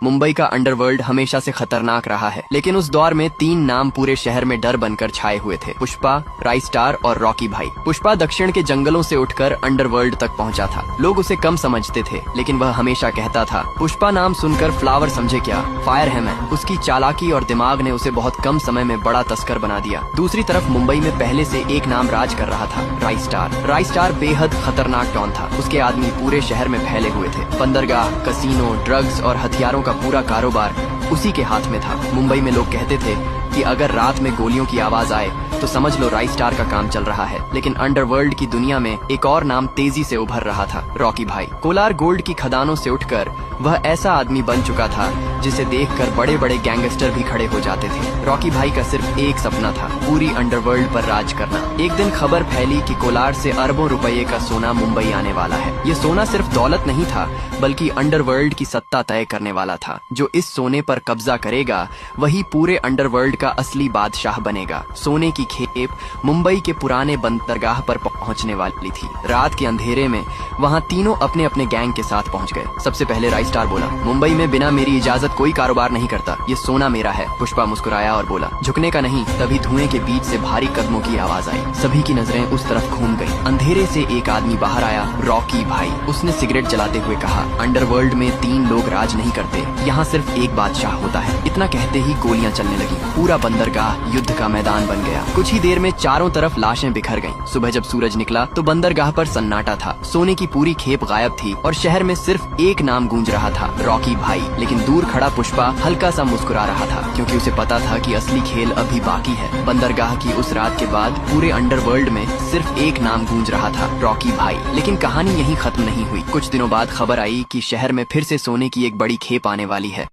मुंबई का अंडरवर्ल्ड हमेशा से खतरनाक रहा है, लेकिन उस दौर में 3 नाम पूरे शहर में डर बनकर छाए हुए थे। पुष्पा, राइस्टार और रॉकी भाई। पुष्पा दक्षिण के जंगलों से उठकर अंडरवर्ल्ड तक पहुंचा था। लोग उसे कम समझते थे, लेकिन वह हमेशा कहता था, पुष्पा नाम सुनकर फ्लावर समझे क्या, फायर है मैं। उसकी चालाकी और दिमाग ने उसे बहुत कम समय में बड़ा तस्कर बना दिया। दूसरी तरफ मुंबई में पहले से एक नाम राज कर रहा था, राइस्टार। राइस्टार बेहद खतरनाक डॉन था। उसके आदमी पूरे शहर में फैले हुए थे। बंदरगाह, कसीनो, ड्रग्स और हथियारों का पूरा कारोबार उसी के हाथ में था। मुंबई में लोग कहते थे कि अगर रात में गोलियों की आवाज आए तो समझ लो राइस्टार का काम चल रहा है। लेकिन अंडरवर्ल्ड की दुनिया में एक और नाम तेजी से उभर रहा था, रॉकी भाई। कोलार गोल्ड की खदानों से उठकर वह ऐसा आदमी बन चुका था जिसे देखकर बड़े बड़े गैंगस्टर भी खड़े हो जाते थे। रॉकी भाई का सिर्फ एक सपना था, पूरी अंडरवर्ल्ड पर राज करना। एक दिन खबर फैली कि कोलार से अरबों रुपए का सोना मुंबई आने वाला है। ये सोना सिर्फ दौलत नहीं था, बल्कि अंडरवर्ल्ड की सत्ता तय करने वाला था। जो इस सोने पर कब्जा करेगा वही पूरे अंडरवर्ल्ड का असली बादशाह बनेगा। सोने की खेप मुंबई के पुराने बंदरगाह पर पहुंचने वाली थी। रात के अंधेरे में वहां तीनों अपने अपने गैंग के साथ पहुंच गए। सबसे पहले राइस्टार बोला, मुंबई में बिना मेरी इजाजत कोई कारोबार नहीं करता, ये सोना मेरा है। पुष्पा मुस्कुराया और बोला, झुकने का नहीं। तभी धुएं के बीच से भारी कदमों की आवाज आई। सभी की नजरें उस तरफ घूम गई। अंधेरे से एक आदमी बाहर आया, रॉकी भाई। उसने सिगरेट जलाते हुए कहा, अंडरवर्ल्ड में 3 लोग राज नहीं करते, यहाँ सिर्फ एक बादशाह होता है। इतना कहते ही गोलियां चलने लगी। पूरा बंदरगाह युद्ध का मैदान बन गया। कुछ ही देर में चारों तरफ लाशें बिखर गईं। सुबह जब सूरज निकला तो बंदरगाह पर सन्नाटा था। सोने की पूरी खेप गायब थी और शहर में सिर्फ एक नाम गूंज रहा था, रॉकी भाई। लेकिन दूर खड़ा पुष्पा हल्का सा मुस्कुरा रहा था, क्योंकि उसे पता था कि असली खेल अभी बाकी है। बंदरगाह की उस रात के बाद पूरे अंडरवर्ल्ड में सिर्फ एक नाम गूंज रहा था, रॉकी भाई। लेकिन कहानी यहीं खत्म नहीं हुई। कुछ दिनों बाद खबर आई कि शहर में फिर से सोने की एक बड़ी खेप आने वाली है।